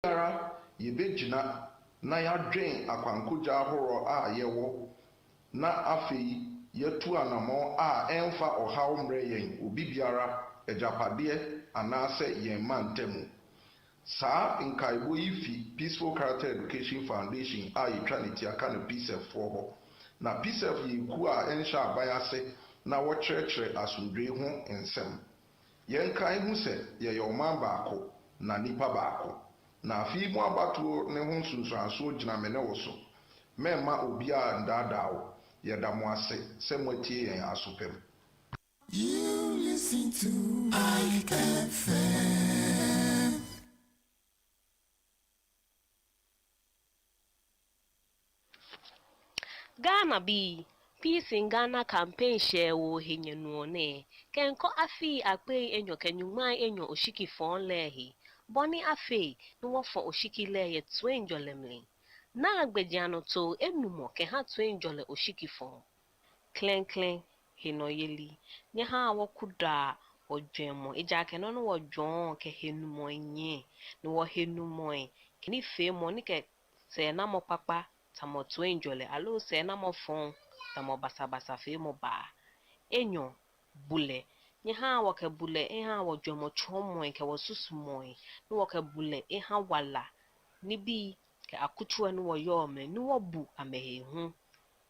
Yara yebegyina na yadwen akwankogya ahoro a yewo na afei yetu anamo a emfa ohaw mre yen obi biara ejapade anase yen mantemu. Saa nkaibo yi fi Peaceful Character Education Foundation a yitwa ne tiaka no PCEF fo ho. Na PCEF yi ku a ensha abayase na wo kyerɛkyerɛ asomdwee ho ensɛm. Yen kan hu sɛ yɛyɛ ɔman baako na nipa baako. Na afi mu abatuo ne ho nsunsuanso gyina me ne wo so. Mɛma obia ndadaawo. Yɛda mo ase sɛ moatie yɛn asopɛm. You listen to IFM. Ghana B. Peace in Ghana campaign share wo henyenuone. Kenko afi akpe enyo kenyuma enyo oshiki fon lehi. Boni afi no wofo oshiki leye twenjo lemli. Na agbejiano to enumo ke ha twenjo oshiki fon. Klen hinoyeli. Nye ha wakuda odwemo. Ejake no wajon ke henumo nye. No wa henumo kini fe mo ni ke se na mo papa tamo twenjole alo se na mo fon tamo basa fe mo ba enyo bule nye ha waka bule ha wodwomo chomo ke wosusumo no waka bule ha wala ni bi ke akutuwa no woyome ni wobu amehu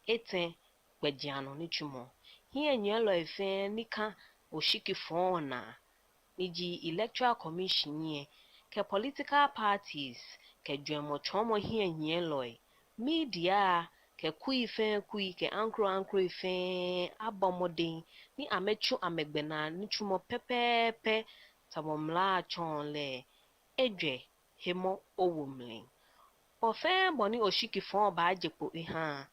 eten gbajiano ni chumo hie nyelo efe nika oshiki fon na niji electoral commission ye ke political parties ke dwomo chomo hie nyelo media ke kui ke ankro ife abomoden ni amechu amegbena ni chumo pepepe tabomla chonle edwe hemo owomle ofe boni oshiki fon ba ajepo ha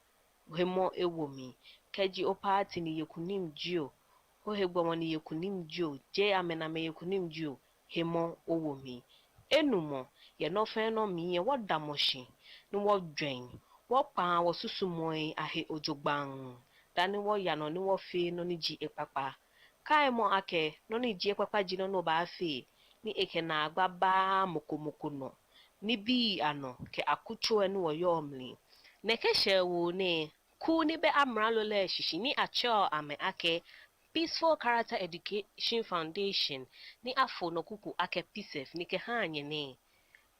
hemo ewomi keji o party ni yekunim jio o hegbomo ni yekunim jio je amena me yekunim jio hemo owomi enumo ye no fe no mi ye wodamoshi ni wodwen wopa wosusumoy ahe ojogban dani wo ya no ni wo fe no ni ji epapa kai mo ake no ni ji epapa ji no ba fe ni eke na agbaba mokomoko no ni bi ano ke akucho enu wo yomli nekehye wo ne ku ni be amralo le shishi ni acho ame ake Peaceful Character Education Foundation ni afo no kuku ake PCEF ni ke hanye ne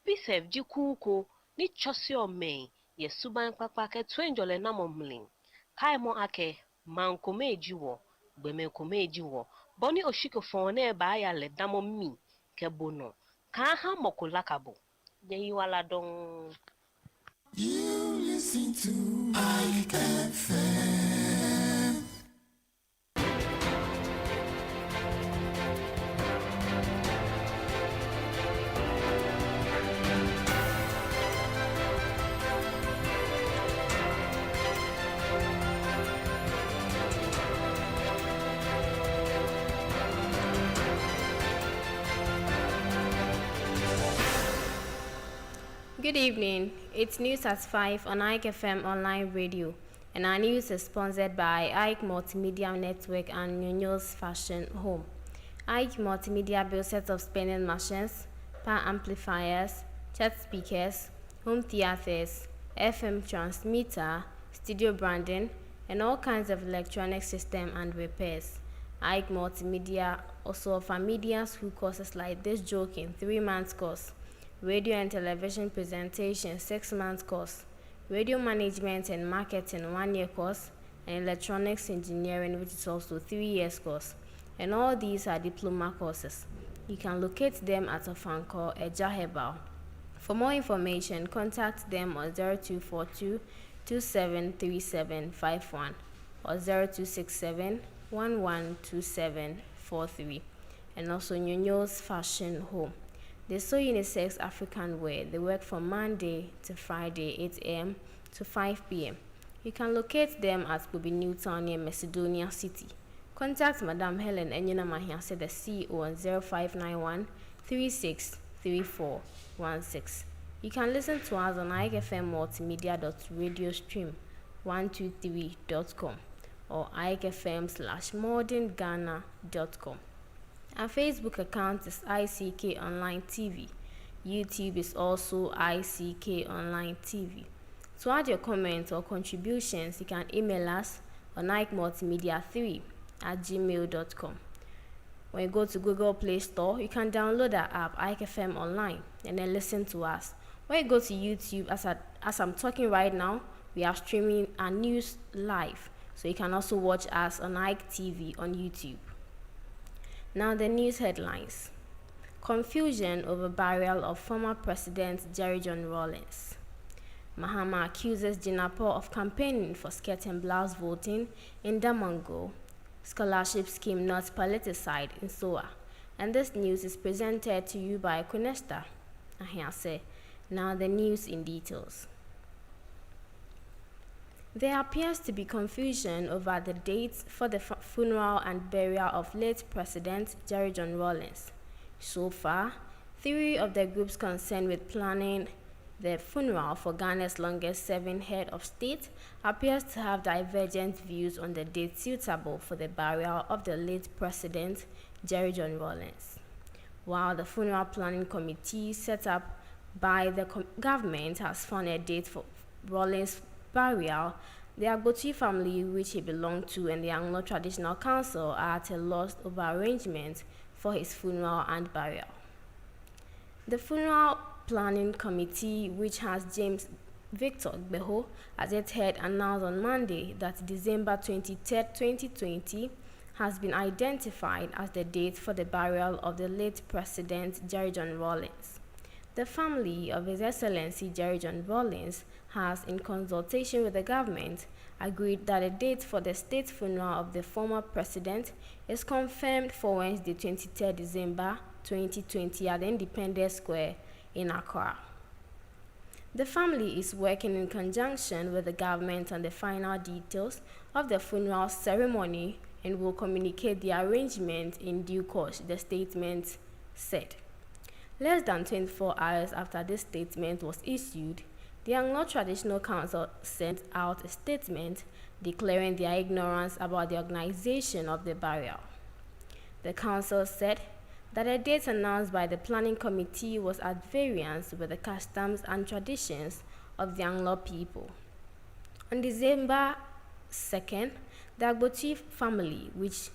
PCEF ji kuko ni chosi ome ye suban papa ke twenjole na momlin kai mo ake mankomeji wo gbemenkomeji wo boni oshiko fon na ba ya le damo mi ke bono ka ha mokolakabo ye wala don. You listen to IFM. Good evening. It's news at 5 on Ike FM online radio, and our news is sponsored by Ike Multimedia Network and Nyonyo's Fashion Home. Ike Multimedia builds sets of spinning machines, power amplifiers, chat speakers, home theaters, FM transmitter, studio branding, and all kinds of electronic system and repairs. Ike Multimedia also offers media school courses like this joking 3-month course, radio and television presentation 6-month course, radio management and marketing 1-year course, and electronics engineering, which is also 3 years course. And all these are diploma courses. You can locate them at Ofanko Ejahebao. For more information, contact them on 0242 273751 or 0267 112743, and also Nyonyo's Fashion Home. They sew unisex African wear. They work from Monday to Friday, 8 a.m. to 5 p.m. You can locate them at Kobe Newtown near Macedonia City. Contact Madam Helen Enyina Mahiase, the CEO, on 0591 363416. You can listen to us on ikefmmultimedia.radiostream123.com or ikefm/modernghana.com. Our Facebook account is ICK Online TV. YouTube is also ICK Online TV. To add your comments or contributions, you can email us on ikemultimedia3@gmail.com. When you go to Google Play Store, you can download our app, Ike FM Online, and then listen to us. When you go to YouTube, as I'm talking right now, we are streaming our news live, so you can also watch us on Ike TV on YouTube. Now the news headlines. Confusion over burial of former President Jerry John Rawlings. Mahama accuses Jinapor of campaigning for skirt and blouse voting in Damongo. Scholarship scheme not politicized in SOA. And this news is presented to you by Kunesta Ahiase. Now the news in details. There appears to be confusion over the dates for the funeral and burial of late President Jerry John Rawlings. So far, 3 of the groups concerned with planning the funeral for Ghana's longest-serving head of state appears to have divergent views on the date suitable for the burial of the late President Jerry John Rawlings. While the funeral planning committee set up by the government has found a date for Rawlings' burial, the Agboti family, which he belonged to, and the Anglo Traditional Council are at a loss over arrangements for his funeral and burial. The funeral planning committee, which has James Victor Beho as its head, announced on Monday that December 23, 2020 has been identified as the date for the burial of the late President Jerry John Rawlings. The family of His Excellency Jerry John Rawlings has, in consultation with the government, agreed that a date for the state funeral of the former president is confirmed for Wednesday, 23 December 2020 at the Independence Square in Accra. The family is working in conjunction with the government on the final details of the funeral ceremony and will communicate the arrangement in due course, the statement said. Less than 24 hours after this statement was issued, the Anglo Traditional Council sent out a statement declaring their ignorance about the organization of the burial. The council said that a date announced by the planning committee was at variance with the customs and traditions of the Anglo people. On December 2nd, the Agboti family, which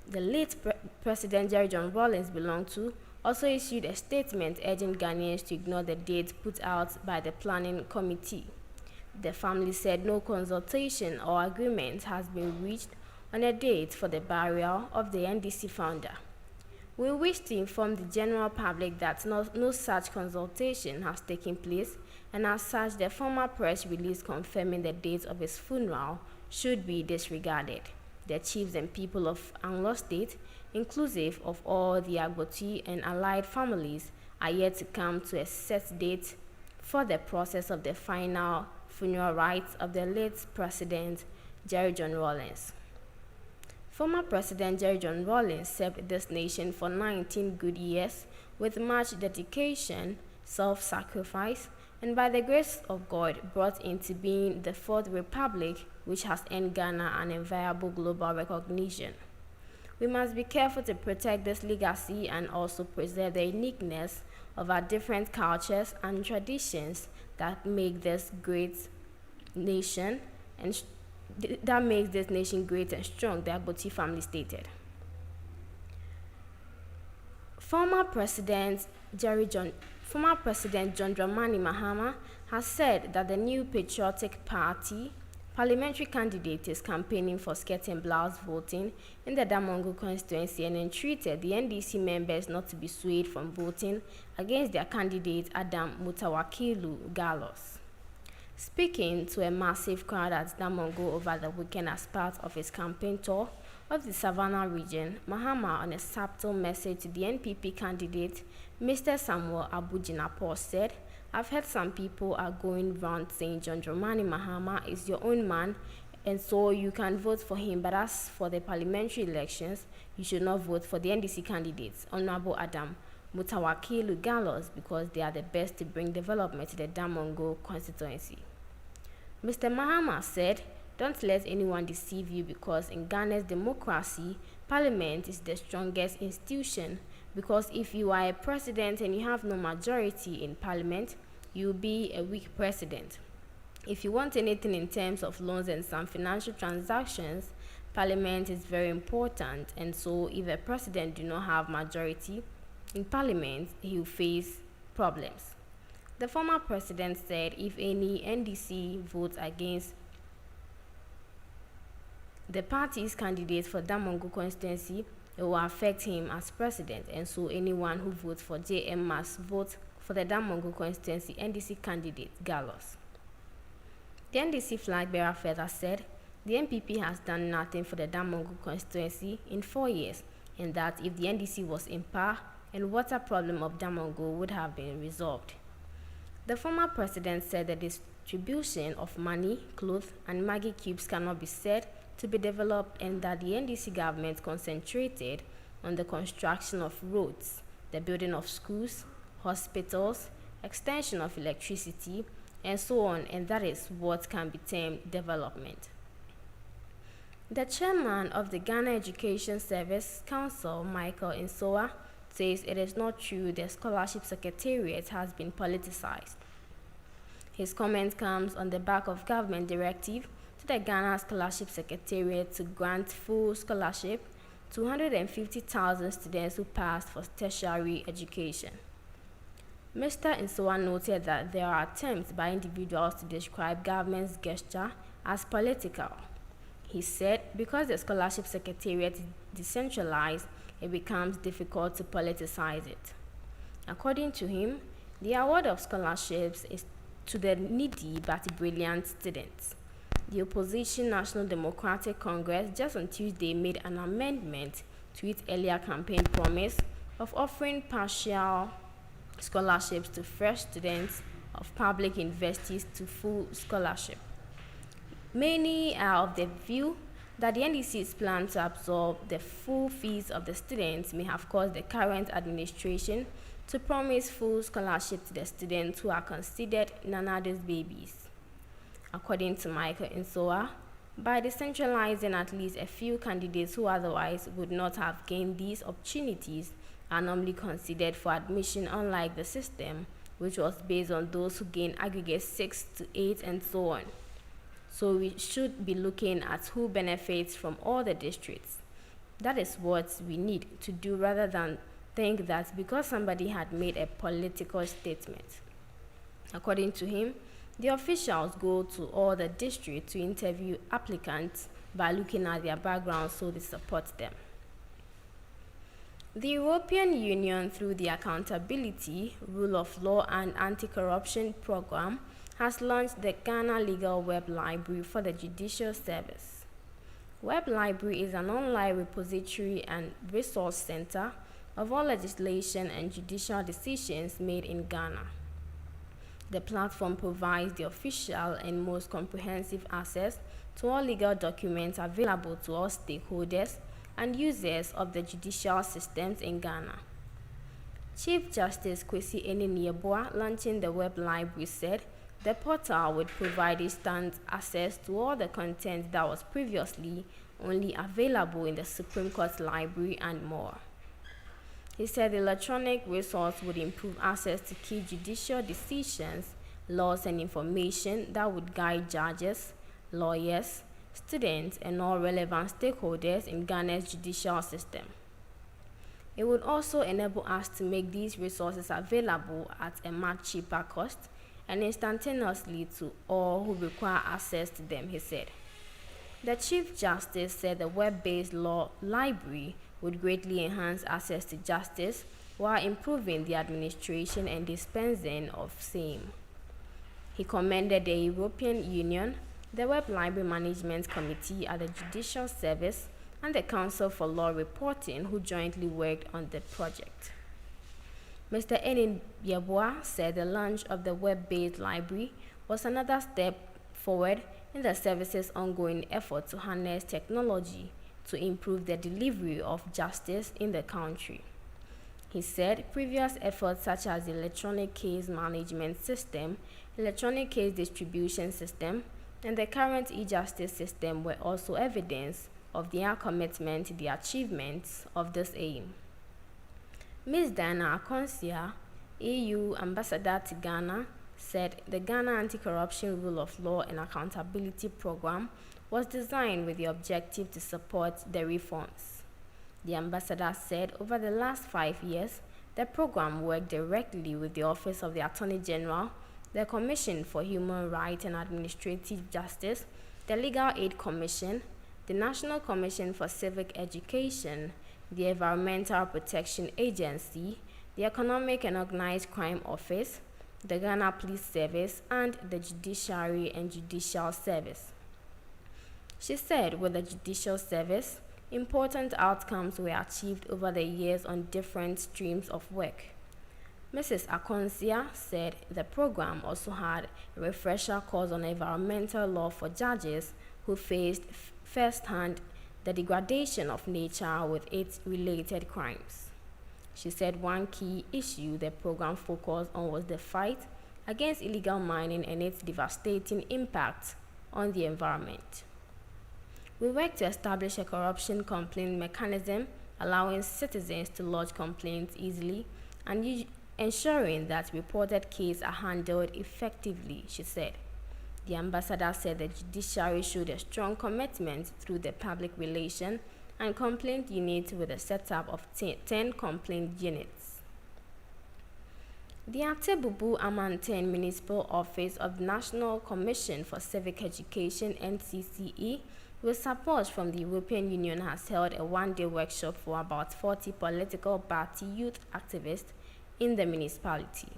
the late President Jerry John Rawlings belonged to, also issued a statement urging Ghanaians to ignore the date put out by the planning committee. The family said no consultation or agreement has been reached on a date for the burial of the NDC founder. We wish to inform the general public that no such consultation has taken place, and as such, the former press release confirming the date of his funeral should be disregarded. The chiefs and people of Anglo State, inclusive of all the Agboti and allied families, are yet to come to a set date for the process of the final funeral rites of the late President Jerry John Rawlings. Former President Jerry John Rawlings served this nation for 19 good years with much dedication, self-sacrifice, and by the grace of God brought into being the Fourth Republic, which has earned Ghana an enviable global recognition. We must be careful to protect this legacy and also preserve the uniqueness of our different cultures and traditions that make this great nation and great and strong, the Agboti family stated. Former President John Dramani Mahama has said that the new Patriotic Party parliamentary candidate is campaigning for skirt and blouse voting in the Damongo constituency and entreated the NDC members not to be swayed from voting against their candidate Adam Mutawakilu Gallos. Speaking to a massive crowd at Damongo over the weekend as part of his campaign tour of the Savannah region, Mahama, on a subtle message to the NPP candidate, Mr. Samuel Abu Jinapor, said, "I've heard some people are going round saying John Dramani Mahama is your own man, and so you can vote for him. But as for the parliamentary elections, you should not vote for the NDC candidates, Honorable Adam Mutawakilu Gallos, because they are the best to bring development to the Damongo constituency." Mr. Mahama said, "Don't let anyone deceive you, because in Ghana's democracy, Parliament is the strongest institution because if you are a president and you have no majority in parliament, you'll be a weak president. If you want anything in terms of loans and some financial transactions, parliament is very important, and so if a president do not have majority in parliament, he will face problems. The former president said if any NDC votes against the party's candidate for Damongo constituency, it will affect him as president, and so anyone who votes for JM must vote for the Damongo constituency NDC candidate, Gallos. The NDC flag bearer further said the NPP has done nothing for the Damongo constituency in 4 years, and that if the NDC was in power, and water problem of Damongo would have been resolved. The former president said the distribution of money, clothes, and Maggie cubes cannot be said to be developed, and that the NDC government concentrated on the construction of roads, the building of schools, hospitals, extension of electricity, and so on, and that is what can be termed development. The chairman of the Ghana Education Service Council, Michael Insoa, says it is not true the scholarship secretariat has been politicized. His comment comes on the back of government directive to the Ghana Scholarship Secretariat to grant full scholarship to 250,000 students who passed for tertiary education. Mr. Insoa noted that there are attempts by individuals to describe government's gesture as political. He said because the Scholarship Secretariat is decentralized, it becomes difficult to politicize it. According to him, the award of scholarships is to the needy but brilliant students. The opposition National Democratic Congress just on Tuesday made an amendment to its earlier campaign promise of offering partial scholarships to fresh students of public universities to full scholarship. Many are of the view that the NDC's plan to absorb the full fees of the students may have caused the current administration to promise full scholarship to the students who are considered Nanado's babies. According to Michael Insoa, by decentralizing at least a few candidates who otherwise would not have gained these opportunities are normally considered for admission, unlike the system, which was based on those who gain aggregate 6 to 8 and so on. So we should be looking at who benefits from all the districts. That is what we need to do, rather than think that because somebody had made a political statement. According to him, the officials go to all the districts to interview applicants by looking at their backgrounds so they support them. The European Union, through the Accountability, Rule of Law and Anti-Corruption Program, has launched the Ghana Legal Web Library for the Judicial Service. Web Library is an online repository and resource center of all legislation and judicial decisions made in Ghana. The platform provides the official and most comprehensive access to all legal documents available to all stakeholders and users of the judicial systems in Ghana. Chief Justice Kwesi Enenn-Yeboah, launching the web library, said the portal would provide instant access to all the content that was previously only available in the Supreme Court Library and more. He said the electronic resource would improve access to key judicial decisions, laws, and information that would guide judges, lawyers, students, and all relevant stakeholders in Ghana's judicial system. It would also enable us to make these resources available at a much cheaper cost and instantaneously to all who require access to them, he said. The Chief Justice said the web-based law library would greatly enhance access to justice while improving the administration and dispensing of same. He commended the European Union, the Web Library Management Committee at the Judicial Service, and the Council for Law Reporting, who jointly worked on the project. Mr. Enenn-Yeboah said the launch of the web-based library was another step forward in the service's ongoing effort to harness technology to improve the delivery of justice in the country. He said previous efforts such as the electronic case management system, electronic case distribution system, and the current e-justice system were also evidence of their commitment to the achievement of this aim. Ms. Diana Akonsia, EU Ambassador to Ghana, said the Ghana Anti-Corruption Rule of Law and Accountability Program was designed with the objective to support the reforms. The ambassador said over the last 5 years, the program worked directly with the Office of the Attorney General, the Commission for Human Rights and Administrative Justice, the Legal Aid Commission, the National Commission for Civic Education, the Environmental Protection Agency, the Economic and Organized Crime Office, the Ghana Police Service, and the Judiciary and Judicial Service. She said with the Judicial Service, important outcomes were achieved over the years on different streams of work. Mrs. Akonsia said the program also had a refresher course on environmental law for judges who faced firsthand the degradation of nature with its related crimes. She said one key issue the program focused on was the fight against illegal mining and its devastating impact on the environment. We work to establish a corruption complaint mechanism allowing citizens to lodge complaints easily and ensuring that reported cases are handled effectively, she said. The ambassador said the judiciary showed a strong commitment through the public relations and complaint unit with a setup of 10 complaint units. The Atebubu Amanten Municipal Office of the National Commission for Civic Education (NCCE), with support from the European Union, has held a one-day workshop for about 40 political party youth activists in the municipality.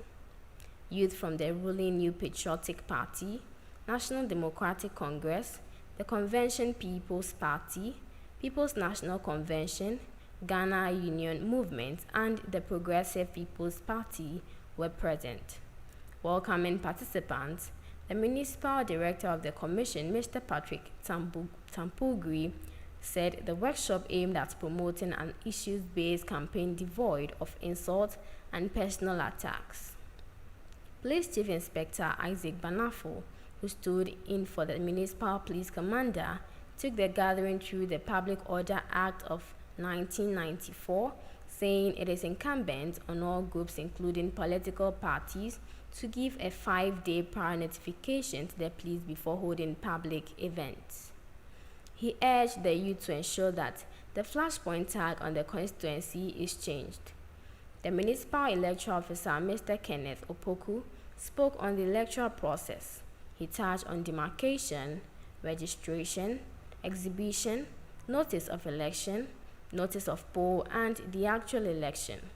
Youth from the ruling New Patriotic Party, National Democratic Congress, the Convention People's Party, People's National Convention, Ghana Union Movement, and the Progressive People's Party were present. Welcoming participants, the municipal director of the commission, Mr. Patrick Tampugri, said the workshop aimed at promoting an issues-based campaign devoid of insult and personal attacks. Police Chief Inspector Isaac Banafo, who stood in for the municipal police commander, took the gathering through the Public Order Act of 1994, saying it is incumbent on all groups, including political parties, to give a 5-day prior notification to the police before holding public events. He urged the youth to ensure that the flashpoint tag on the constituency is changed. The municipal electoral officer, Mr. Kenneth Opoku, spoke on the electoral process. He touched on demarcation, registration, exhibition, notice of election, notice of poll, and the actual election.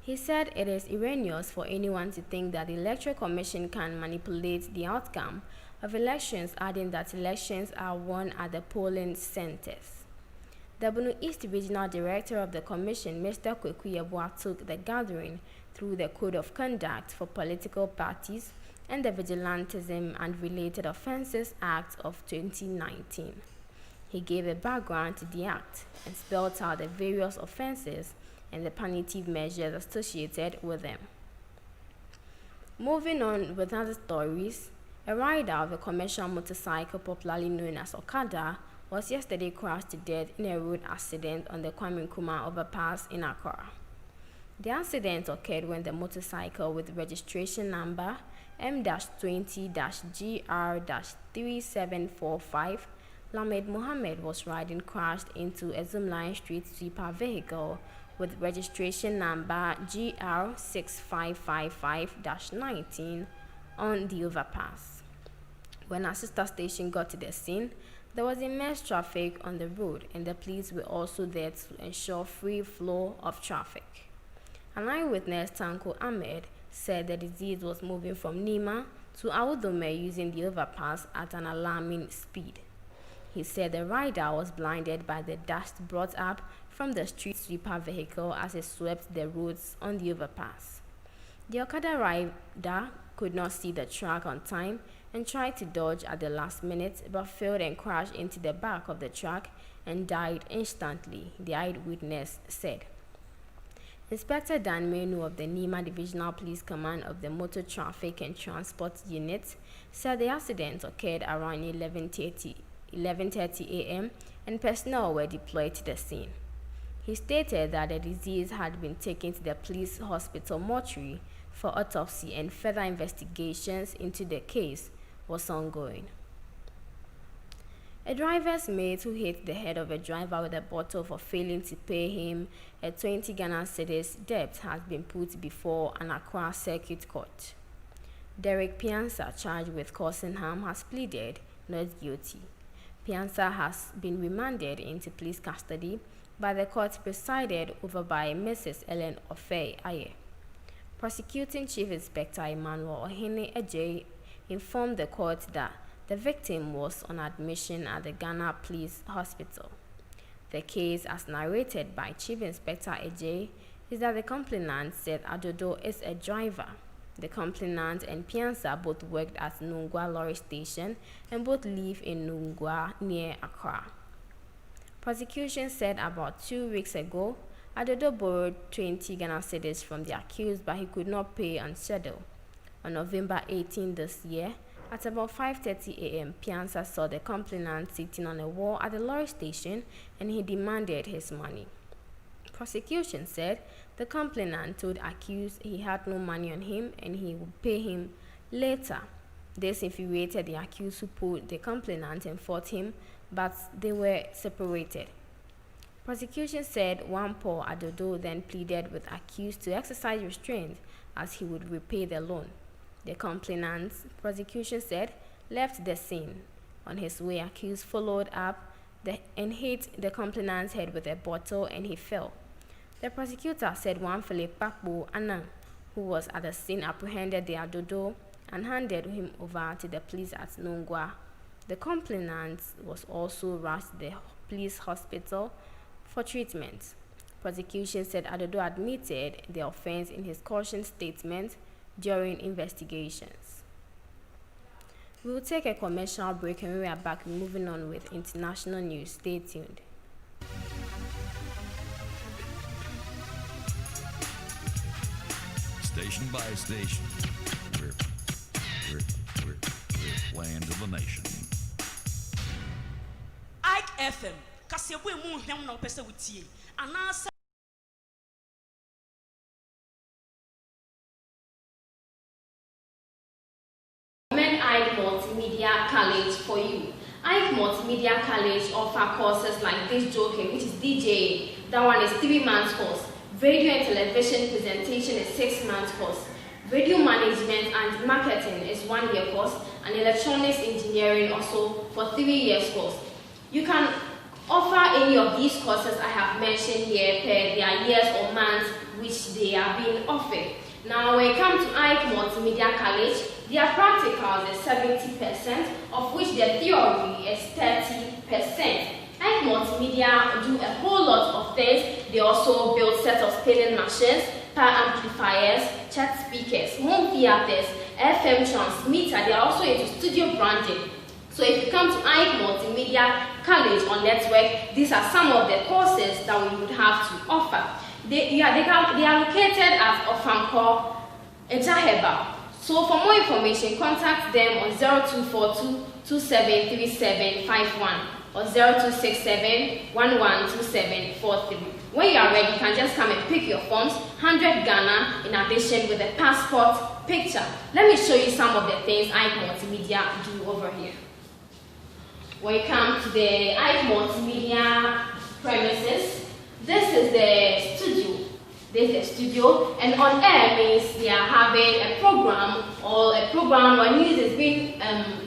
He said it is erroneous for anyone to think that the Electoral Commission can manipulate the outcome of elections, adding that elections are won at the polling centers. The Bono East Regional Director of the Commission, Mr. Kweku Yeboah, took the gathering through the Code of Conduct for Political Parties and the Vigilantism and Related Offences Act of 2019. He gave a background to the act and spelled out the various offences and the punitive measures associated with them. Moving on with other stories, a rider of a commercial motorcycle popularly known as Okada was yesterday crashed to death in a road accident on the Kwame Nkrumah overpass in Accra. The accident occurred when the motorcycle with registration number M-20-GR-3745 Lamed Mohammed was riding crashed into a Zoomline street sweeper vehicle with registration number GR6555-19 on the overpass. When a sister station got to the scene, there was immense traffic on the road, and the police were also there to ensure free flow of traffic. An eyewitness, Tanko Ahmed, said the disease was moving from Nima to Awudome using the overpass at an alarming speed. He said the rider was blinded by the dust brought up from the street sweeper vehicle as it swept the roads on the overpass. The Okada rider could not see the truck on time and tried to dodge at the last minute, but failed and crashed into the back of the truck and died instantly, the eyewitness said. Inspector Dan Menu of the Nima Divisional Police Command of the Motor Traffic and Transport Unit said the accident occurred around 11:30 a.m. and personnel were deployed to the scene. He stated that the deceased had been taken to the police hospital mortuary for autopsy and further investigations into the case was ongoing. A driver's mate who hit the head of a driver with a bottle for failing to pay him a 20 Ghana cedis debt has been put before an Accra Circuit Court. Derek Piansa, charged with causing harm, has pleaded not guilty. Piansa has been remanded into police custody by the court presided over by Mrs. Ellen Ofei Aye. Prosecuting Chief Inspector Emmanuel Ohene Ejay informed the court that the victim was on admission at the Ghana Police Hospital. The case, as narrated by Chief Inspector Ejay, is that the complainant said Adodo is a driver. The complainant and Piansa both worked at Nungwa Lorry Station and both live in Nungwa near Accra. Prosecution said about 2 weeks ago, Adodo borrowed 20 Ghana cedis from the accused, but he could not pay on schedule. On November 18 this year, at about 5:30 a.m., Piansa saw the complainant sitting on a wall at the lorry station and he demanded his money. Prosecution said the complainant told accused he had no money on him and he would pay him later. This infuriated the accused, who pulled the complainant and fought him, but they were separated. Prosecution said one Paul Adodo then pleaded with accused to exercise restraint as he would repay the loan. The complainant, prosecution said, left the scene. On his way, accused followed up and hit the complainant's head with a bottle and he fell. The prosecutor said one Philip Pakbo Anang, who was at the scene, apprehended the Adodo and handed him over to the police at Nungwa. The complainant was also rushed to the police hospital for treatment. Prosecution said Adodo admitted the offense in his caution statement during investigations. We will take a commercial break and we are back moving on with international news. Stay tuned. Station by station, we're land of the nation. Ike FM, kasi ebu emu hwem na opese wutie. Anasa Ike Multimedia College for you. Ike Multimedia College offer courses like this joking, which is DJ. That one is 3 months course. Radio and television presentation is 6 months course. Radio management and marketing is 1 year course, and electronics engineering also for 3 years course. You can offer any of these courses I have mentioned here per their years or months which they are being offered. Now, when it comes to Ike Multimedia College, their practicals is 70%, of which their theory is 30%. Ike Multimedia do a whole lot of things. They also build set of spinning machines, power amplifiers, chat speakers, home theaters, FM transmitter. They are also into studio branding. So if you come to Ike Multimedia College on network, these are some of the courses that we would have to offer. They are located at Ofanko, Ejaheba. So for more information, contact them on 0242 273751 or 0267 112743. When you are ready, you can just come and pick your forms, 100 Ghana in addition with a passport picture. Let me show you some of the things Ike Multimedia do over here. When you come to the Ike Multimedia premises, this is the studio. This is the studio, and on air means they are having a program or news is being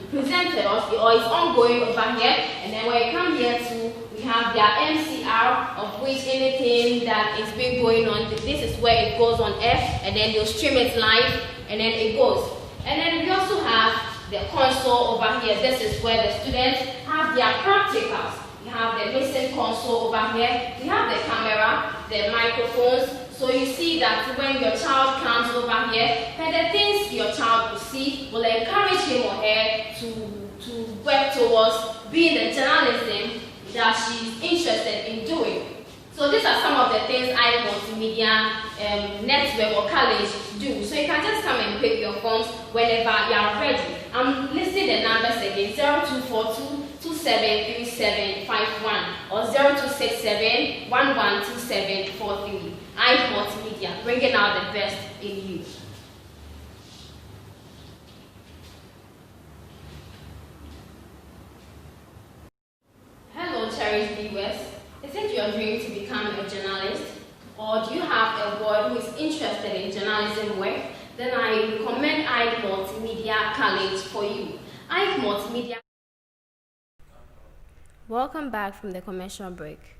presented or is ongoing over here. And then when you come here to, we have their MCR, of which anything that is being going on, this is where it goes on air, and then you'll stream it live, and then it goes. And then we also have the console over here. This is where the students have their practicals. You have the listening console over here. We have the camera, the microphones. So you see that when your child comes over here, the things your child will see will encourage him or her to work towards being the journalism that she's interested in doing. So these are some of the things Ike Multimedia Network or college do. So you can just come and pick your forms whenever you are ready. I'm listing the numbers again: 0242 273751 or 0267-112743. Ike Multimedia, bringing out the best in you. Hello, cherished viewers. Is it your dream to become a journalist? Or do you have a boy who is interested in journalism work? Then I recommend Ike Multimedia College for you. Ike Multimedia. Welcome back from the commercial break.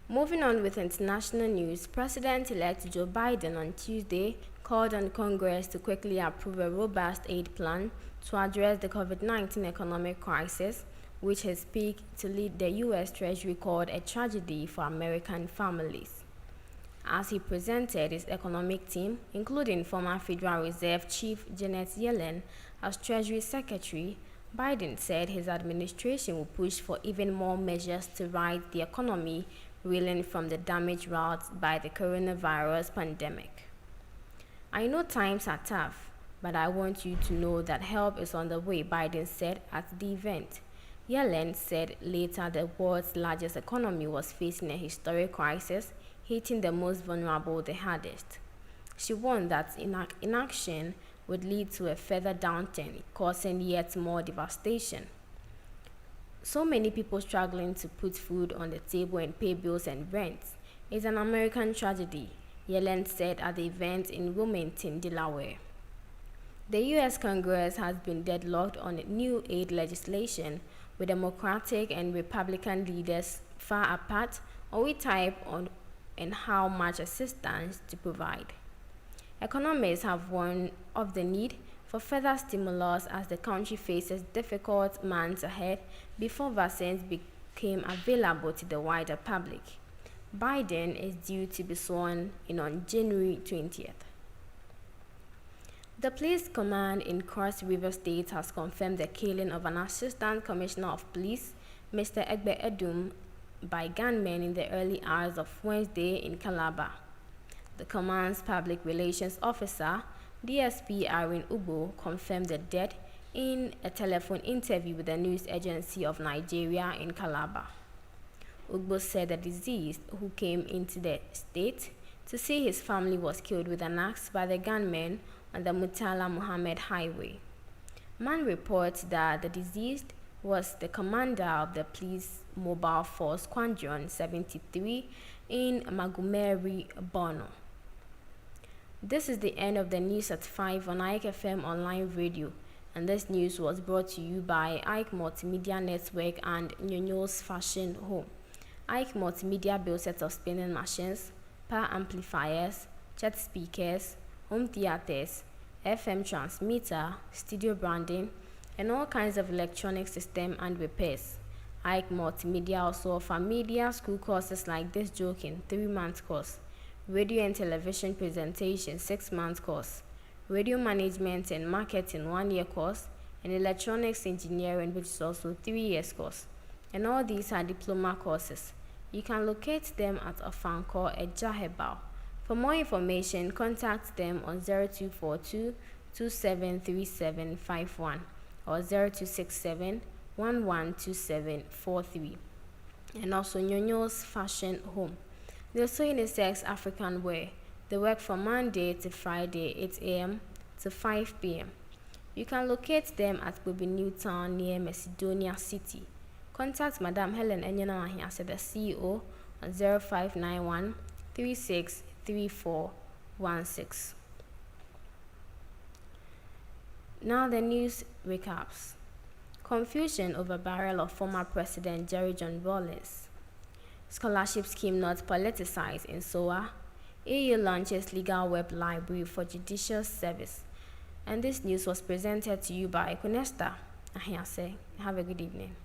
Moving on with international news, President-elect Joe Biden on Tuesday called on Congress to quickly approve a robust aid plan to address the COVID-19 economic crisis, which has peaked to lead the U.S. Treasury called a tragedy for American families. As he presented his economic team, including former Federal Reserve Chief Janet Yellen as Treasury Secretary, Biden said his administration will push for even more measures to right the economy reeling from the damage wrought by the coronavirus pandemic. I know times are tough, but I want you to know that help is on the way, Biden said at the event. Yellen said later the world's largest economy was facing a historic crisis, hitting the most vulnerable the hardest. She warned that inaction would lead to a further downturn, causing yet more devastation. So many people struggling to put food on the table and pay bills and rent is an American tragedy, Yellen said at the event in Wilmington, Delaware. The U.S. Congress has been deadlocked on new aid legislation, with Democratic and Republican leaders far apart on which type on and how much assistance to provide. Economists have warned of the need for further stimulus as the country faces difficult months ahead before vaccines became available to the wider public. Biden is due to be sworn in on January 20th. The police command in Cross River State has confirmed the killing of an assistant commissioner of police, Mr. Egbe Edum, by gunmen in the early hours of Wednesday in Calabar. The command's public relations officer, DSP Irene Ubo, confirmed the death in a telephone interview with the news agency of Nigeria in Calabar. Ugbo said the deceased, who came into the state to see his family, was killed with an axe by the gunmen on the Murtala Muhammad Highway. Man reports that the deceased was the commander of the police mobile force Squadron 73 in Magumeri, Borno. This is the end of the news at 5 on Ike FM Online Radio, and this news was brought to you by Ike Multimedia Network and Nyonyo's Fashion Home. Ike Multimedia builds sets of spinning machines, power amplifiers, chat speakers, home theaters, FM transmitter, studio branding, and all kinds of electronic system and repairs. Ike Multimedia also offer media school courses like this joking 3-month course, radio and television presentation 6-month course, radio management and marketing 1-year course, and electronics engineering, which is also 3 years course. And all these are diploma courses. You can locate them at Afanko at Jahebao. For more information, contact them on 0242 273751 or 0267 112743. And also Nyonyo's Fashion Home. They also unisex African wear. They work from Monday to Friday, 8 a.m. to 5 p.m. You can locate them at Bobi Newtown near Macedonia City. Contact Madam Helen Enyenamahiase, the CEO, on 0591 363416. Now the news recaps. Confusion over burial of former President Jerry John Rawlings. Scholarship scheme not politicized in SOA. EU launches legal web library for judicial service. And this news was presented to you by Kunesta Ahiase. Have a good evening.